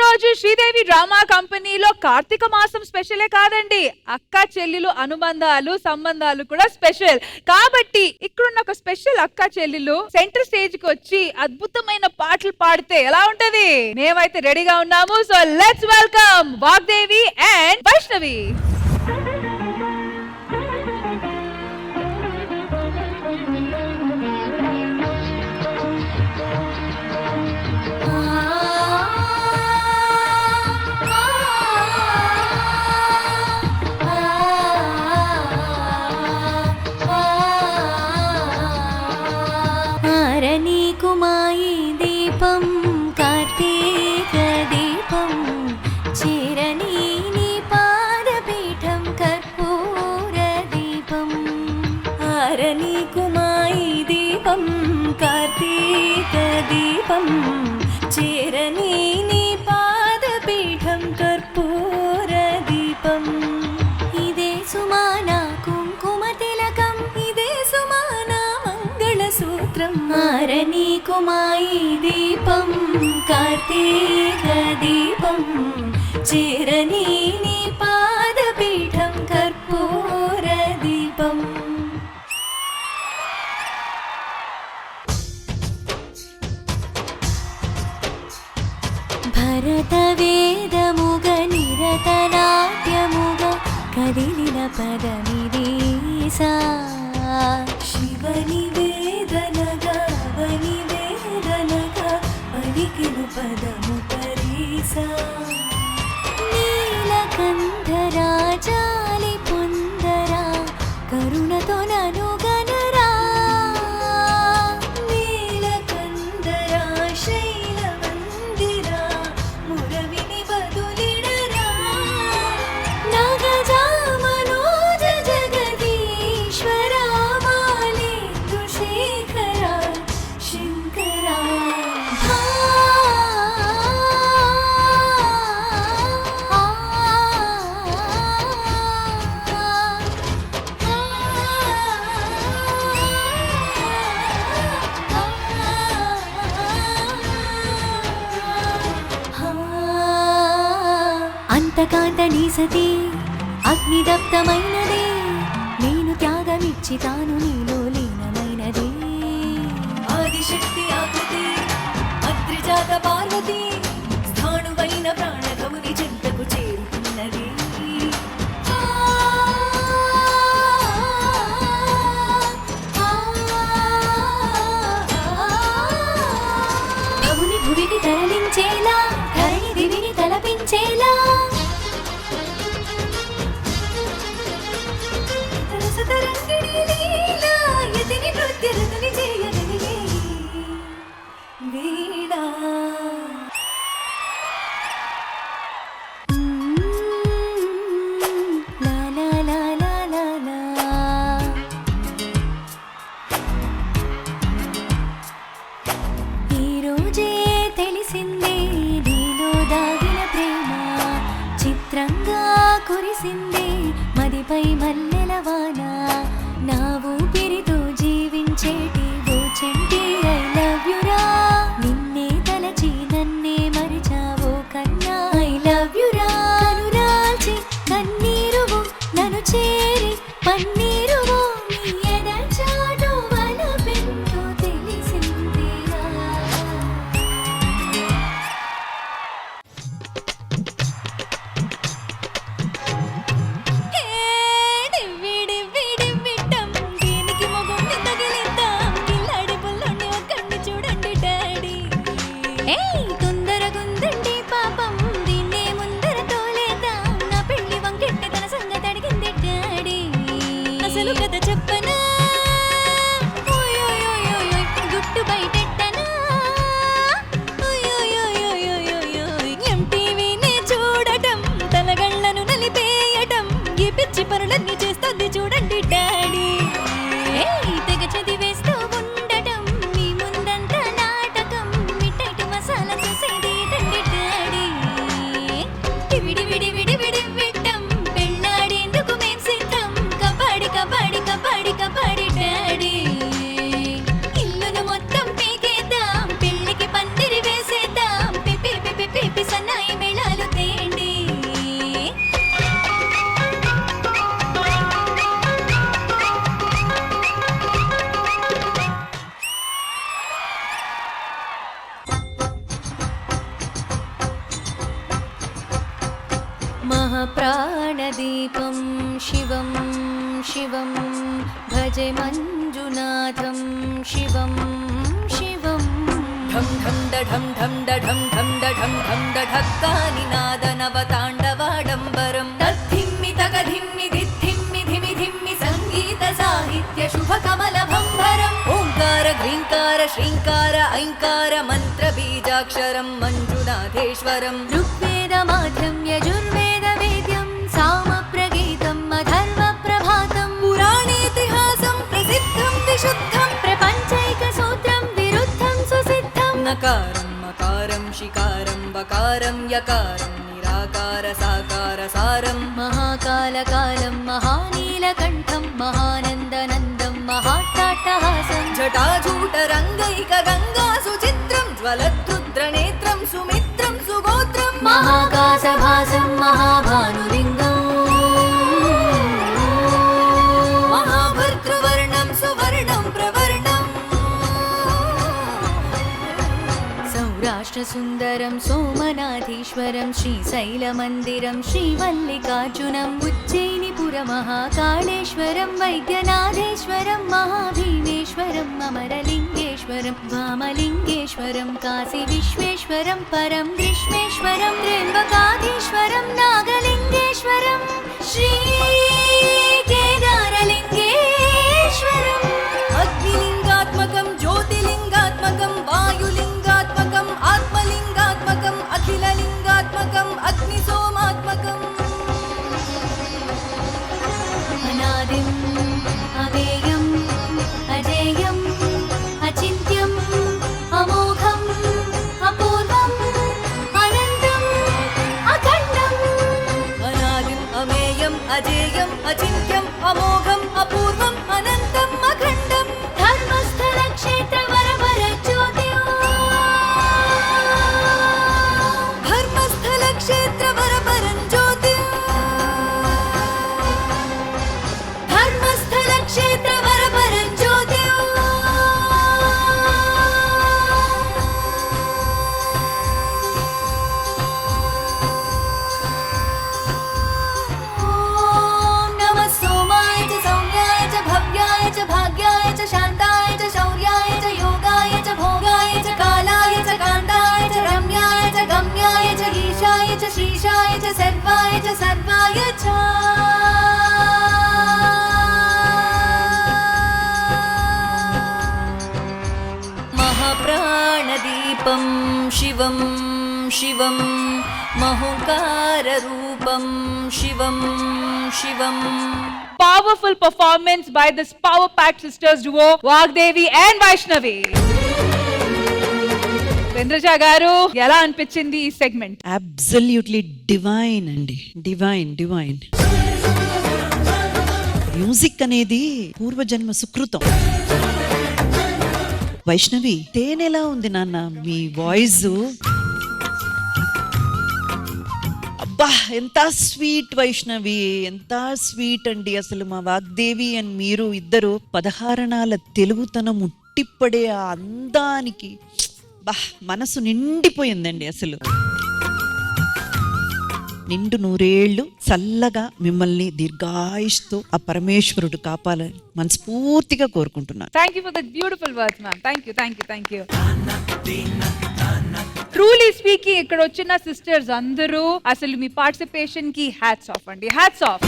రోజు శ్రీదేవి డ్రామా కంపెనీలో కార్తీక మాసం స్పెషలే కాదండి, అక్క చెల్లెలు అనుబంధాలు సంబంధాలు కూడా స్పెషల్. కాబట్టి ఇక్కడున్న ఒక స్పెషల్ అక్క చెల్లెలు సెంటర్ స్టేజ్ కి వచ్చి అద్భుతమైన పాటలు పాడితే ఎలా ఉంటది? మేమైతే రెడీగా ఉన్నాము. So let's welcome Vagdevi and Vaishnavi. కుమాయి దీపం కార్తీక దీపం చిరణి నీ పాదపీఠం కర్పూర దీపం. ఆరణి కుమాయి దీపం కార్తీక దీపం చిరణి నీ పాదపీఠం కర్పూర దీపం. ఇదే సుమానా కుంకుమ తిలకం, ఇదే సుమానా మంగళసూత్రం. ఆరణి కుమాయి దీపం కార్తీక దీపం చిరణి నీ పాదపీఠం కర్పూర దీపం. భరత వేదముగ నిరత నాట్యముగ కదిలిన పదమిదేసా. శివని వేదనగా వని వేదనగా పలికిన పదము పరీసా. నీలకంఠరా జాలి పొందరా కరుణతో నను గనరా. నీలకంఠరా శైలవందిరా మురవిని బదులిడరా. నగజా మనోజ జగదీశ్వరా మాలేందు శేఖరా శంకరా. అంతకాంత నీ సతి అగ్నిదప్తమైనదే, నేను త్యాగమిచ్చి తాను నీలో లీనమైనదే. ఆదిశక్తి ఆకృతి అద్రిజాత పార్వతి స్థాణువైన ప్రాణగముని చెంతకు చేరుకున్నది. గముని భువిని తరలించేలా ధరణి దివిని తలపించేలా. రసతరంగిణి లీలా యతిని నృత్యరతుని చేయగలిగే వీణా. లా లా లా లా లా లా. ఈ రోజే తెలిసిందే నీలో దాగిన ప్రేమ, చిత్రంగా కురిసిందే మదిపై మల్లెల వాన. నా ఊపిరితో జీవించేటి ఓ చెంటి ఐ లవ్ యురా. నిన్నే తలచి నన్నే మరిచావో కన్నా ఐ లవ్ యురా. కనురాల్చి కన్నీరువు నన్ను చేరి పన్నీరువు నీ ఎదచాటు వలపెంతో తెలిసిందిరా. తొందరగుందండి పాపం దీన్నే ముందర తోలేద్దాం. నా పెళ్లి వంకెట్టి తన సంగతి అడిగింది డాడీ. అసలు కథ చెప్పనా గుట్టు బయటెట్టనా. ఎంటీవీనే చూడటం తలగళ్లను నలిపేయటం ఈ పిచ్చి పనులన్నీ చేస్తుంది చూడండి డాడీ. తెగ చదివేస్తూ ఉండటం మీ ముందంతా నాటకం మిఠాయి మసాలా చూసేది తండ్రి డాడీ. విడి విడి విడి విడి విట్టం పెళ్ళాడేందుకు మేం సిద్ధం. కబడ్డీ కబడ్డీ కబడ్డీ భజే మంజునాథం శివం శివం ఢం ఢం ఢం ఢం ఢం ఢం ఢం ఢం ఢక్కాని నాదనవతాండవాడంబరం తద్ధిమ్మి తగధిమ్మి దిద్ధిమ్మి ధిమి ధిమ్మి సంగీత సాహిత్య శుభ కమల భంభరం ఓంకార గ్రీంకార శ్రీంకార ఐంకార మంత్ర బీజాక్షరం మంజునాథేశ్వరం ఋగ్వేద మాధ్యం యజుర్వేద వేద్యం సామ ప్రగీతం అధర్వ ప్రభాతం పురాణేతిహాసం ప్రసిద్ధం విశుద్ధం ప్రపంచైక సూత్రం విరుద్ధం సుసిద్ధం నకారం మకారం శికారం వకారం యకారం నిరాకార సాకార సారం మహాకాలకాలం మహానీలకంఠం మహానందనందం మహాట్టాట్టహాసం జటాజూటరంగైక గంగా సుచిత్రం జ్వలద్రుద్రనేత్రం సుమిత్రం సుగోత్రం మహాకాశభాసం మహాభానులింగం మహాభర్తృవర్ణం సువర్ణం ప్రవర్ణం సౌరాష్ట్రసుందరం సోమనాథీశ్వరం శ్రీశైలమందిరం శ్రీవల్లికార్జునం ఉజ్జయినిపురమహాకాళేశ్వరం వైద్యనాథేశ్వరం మహాభీమేశ్వరం అమరలింగేశ్వరం వామలింగేశ్వరం కాశీ విశ్వేశ్వరం పరం గ్రీష్మేశ్వరం త్ర్యంబకాధీశ్వరం నాగలింగేశ్వరం శ్రీ కేదారలింగేశ్వరం అగ్నిలింగాత్మకం జ్యోతిలింగాత్మకం వాయులింగాత్మకం ఆత్మలింగాత్మకం అఖిలలింగాత్మకం అగ్నిసోమాత్మకం అనాదిం అవేయం అజేయం అచింత్యం అమోఘం అపూర్వం అనంతం అఖండం అనాదిం అమేయం అజేయం అచింత్యం అమోఘం అపూర్వం అనంతం అఖండం ధర్మస్థల క్షేత్ర వరవర జ్యోతిం ధర్మస్థల క్షేత్ర వరవరం జ్యోతిం ధర్మస్థల క్షేత్ర వరవరం జ్యోతిం ఓం నమః సోమాయ చ సౌమ్యాయ చ భవ్యాయ చ భాగ్యాయ చ శాంతాయ చ శౌర్యాయ చ యోగాయ చ భోగాయ చ కాలాయ చ కాంతాయ చ రమ్యాయ చ గమ్యాయ చ ఈశాయ చ శ్రీశాయ చ సర్వాయ చ సర్వాయ చ మహాప్రాణదీపం శివం శివం మహోంకారరూపం శివం శివం Powerful performance by this power packed sisters duo Vagdevi and Vaishnavi. Vendraja garu ఎలా అనిపించింది ఈ సెగ్మెంట్? అబ్సల్యూట్లీ డివైన్ అండి, డివైన్ డివైన్. మ్యూజిక్ అనేది పూర్వజన్మ సుకృతం. వైష్ణవి తేనెలా ఉంది నాన్న మీ వాయిస్. అబ్బా ఎంత స్వీట్ వైష్ణవి, ఎంత స్వీట్ అండి. అసలు మా వాగ్దేవి అండ్ మీరు ఇద్దరు పదహారణాల తెలుగుతనం ఉట్టిపడే ఆ అందానికి బా మనసు నిండిపోయిందండి. అసలు నిండు నూరేళ్లు చల్లగా మిమ్మల్ని దీర్ఘాయుష్తో ఆ పరమేశ్వరుడు కాపాలని మనస్ఫూర్తిగా కోరుకుంటున్నాను. Thank you for the beautiful words, ma'am. Thank you, thank you, thank you. Truly speaking, ఇక్కడ వచ్చిన సిస్టర్స్ అందరూ అసలు మీ పార్టిసిపేషన్ కి హ్యాట్స్ ఆఫ్ అండి, హ్యాట్స్ ఆఫ్.